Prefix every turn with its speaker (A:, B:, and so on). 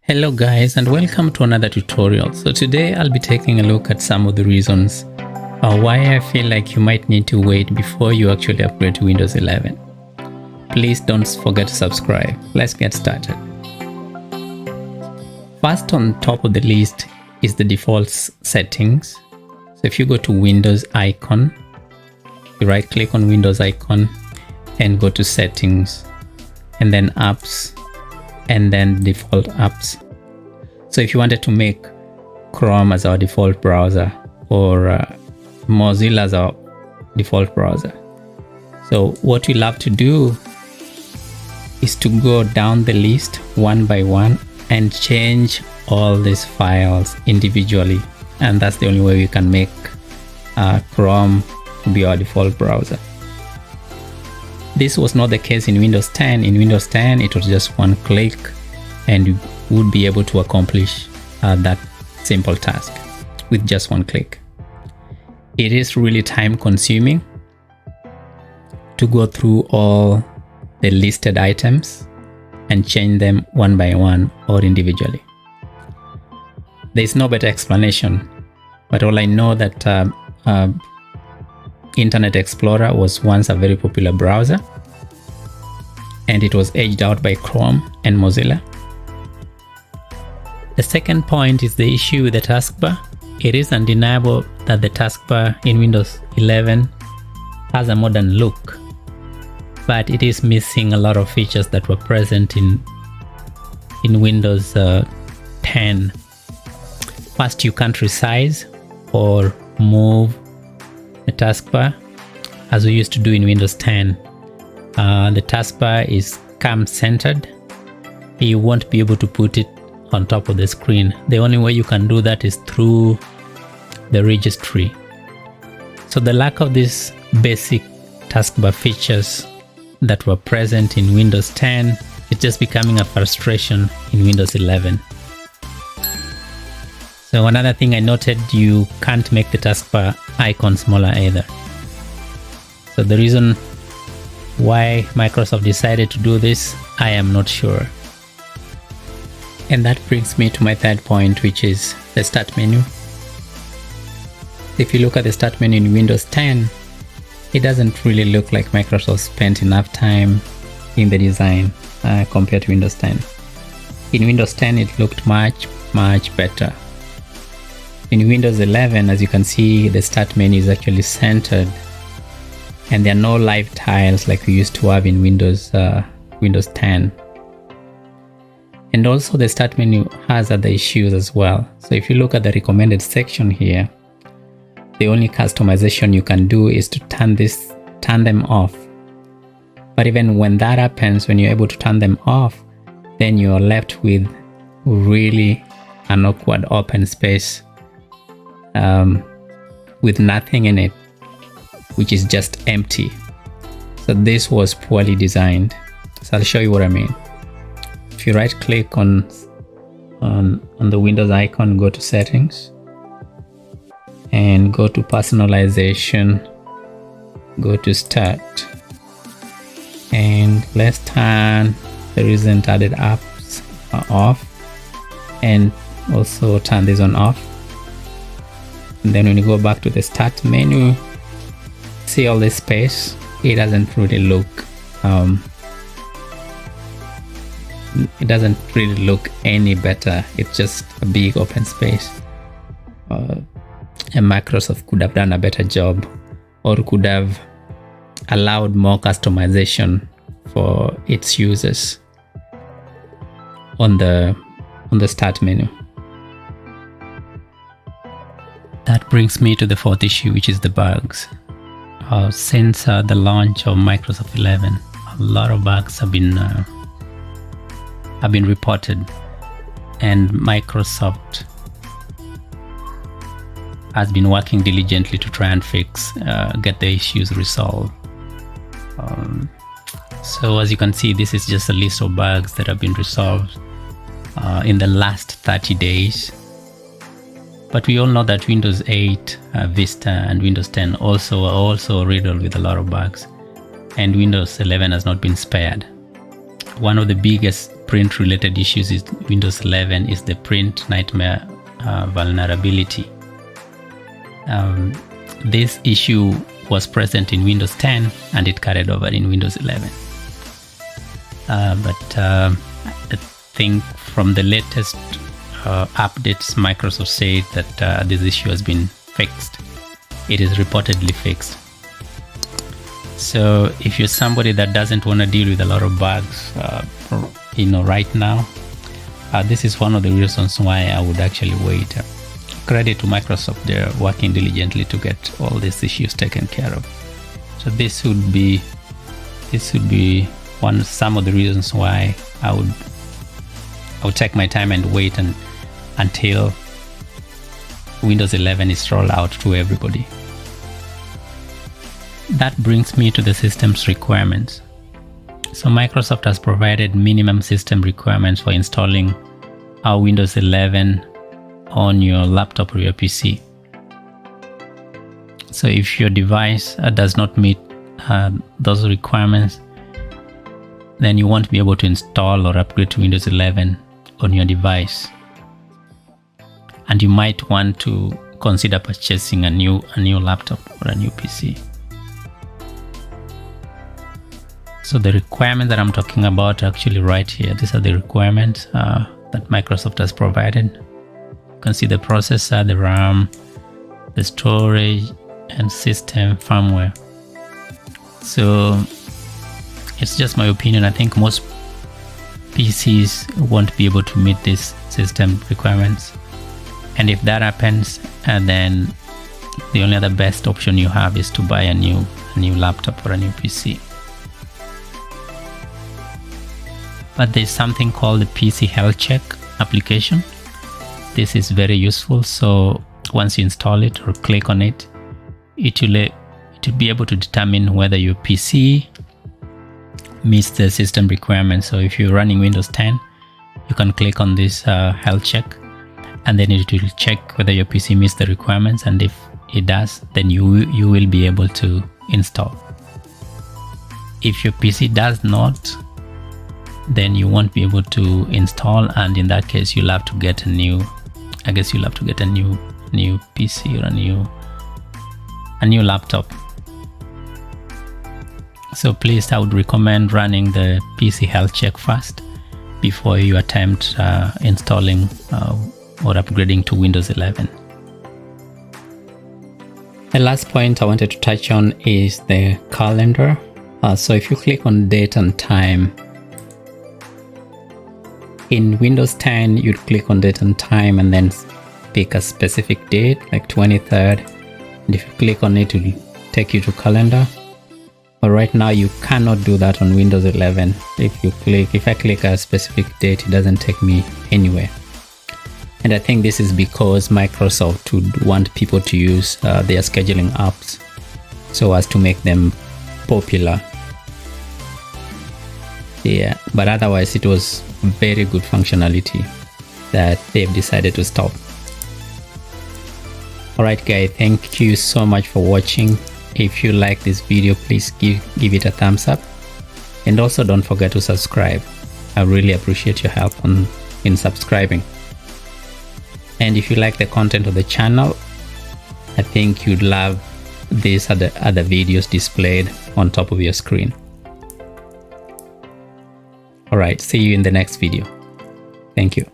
A: Hello guys, and welcome to another tutorial. So today I'll be taking a look at some of the reasons why I feel like you might need to wait before you actually upgrade to Windows 11. Please don't forget to subscribe. Let's get started. First on top of the list is the default settings. So if you go to Windows icon, you right click on Windows icon and go to settings and then apps and then default apps. So if you wanted to make Chrome as our default browser or Mozilla as our default browser, so what we'll have to do is to go down the list one by one and change all these files individually, and that's the only way we can make Chrome be our default browser. This was not the case in Windows 10. In Windows 10, it was just one click and you would be able to accomplish that simple task with just one click. It is really time consuming to go through all the listed items and change them one by one or individually. There's no better explanation, but all I know that Internet Explorer was once a very popular browser and it was edged out by Chrome and Mozilla. The second point is the issue with the taskbar. It is undeniable that the taskbar in Windows 11 has a modern look, but it is missing a lot of features that were present in Windows 10. First, you can't resize or move the taskbar as we used to do in Windows 10. The taskbar is cam-centered. You won't be able to put it on top of the screen. The only way you can do that is through the registry. So the lack of these basic taskbar features that were present in Windows 10 is just becoming a frustration in Windows 11. So another thing I noted, you can't make the taskbar icon smaller either. So the reason why Microsoft decided to do this, I am not sure. And that brings me to my third point, which is the start menu. If you look at the start menu in Windows 10, it doesn't really look like Microsoft spent enough time in the design compared to Windows 10. In Windows 10, it looked much better. In Windows 11, as you can see, the start menu is actually centered and there are no live tiles like we used to have in Windows 10. And also the start menu has other issues as well. So if you look at the recommended section here, the only customization you can do is to turn them off. But even when that happens, when you're able to turn them off, then you're left with really an awkward open space with nothing in it, which is just empty. So this was poorly designed. So I'll show you what I mean. If you right click on the Windows icon, go to settings and go to personalization, go to start, and let's turn the recent added apps off and also turn this one off. And then when you go back to the start menu, see all this space, it doesn't really look any better. It's just a big open space. And Microsoft could have done a better job or could have allowed more customization for its users on the start menu. That brings me to the fourth issue, which is the bugs. Since the launch of Microsoft 11, a lot of bugs have been reported, and Microsoft has been working diligently to try and get the issues resolved. So as you can see, this is just a list of bugs that have been resolved in the last 30 days. But we all know that Windows 8, Vista, and Windows 10 are also riddled with a lot of bugs, and Windows 11 has not been spared. One of the biggest print related issues in Windows 11 is the print nightmare vulnerability. This issue was present in Windows 10 and it carried over in Windows 11. But I think from the latest updates, Microsoft said that this issue has been fixed. It is reportedly fixed. So if you're somebody that doesn't want to deal with a lot of bugs, right now, this is one of the reasons why I would actually wait. Credit to Microsoft, they're working diligently to get all these issues taken care of. So this would be some of the reasons why I would take my time and wait until Windows 11 is rolled out to everybody. That brings me to the system's requirements. So Microsoft has provided minimum system requirements for installing our Windows 11 on your laptop or your PC. So if your device does not meet those requirements, then you won't be able to install or upgrade to Windows 11 on your device. And you might want to consider purchasing a new laptop or a new PC. So the requirements that I'm talking about are actually right here. These are the requirements that Microsoft has provided. You can see the processor, the RAM, the storage, and system firmware. So it's just my opinion. I think most PCs won't be able to meet these system requirements. And if that happens, then the only other best option you have is to buy a new laptop or a new PC. But there's something called the PC Health Check application. This is very useful. So once you install it or click on it, it will be able to determine whether your PC meets the system requirements. So if you're running Windows 10, you can click on this health check, and then it will check whether your PC meets the requirements. And if it does, then you will be able to install. If your PC does not, then you won't be able to install, and in that case you'll have to get a new PC or a new laptop. So please, I would recommend running the PC health check first before you attempt installing or upgrading to Windows 11. The last point I wanted to touch on is the calendar. So if you click on date and time, in Windows 10, you'd click on date and time and then pick a specific date, like 23rd. And if you click on it, it will take you to calendar. But right now, you cannot do that on Windows 11. If I click a specific date, it doesn't take me anywhere. And I think this is because Microsoft would want people to use their scheduling apps so as to make them popular. Yeah, but otherwise it was very good functionality that they've decided to stop. Alright guys, thank you so much for watching. If you like this video, please give it a thumbs up, and also don't forget to subscribe. I really appreciate your help in subscribing. And if you like the content of the channel, I think you'd love these other videos displayed on top of your screen. Alright, see you in the next video. Thank you.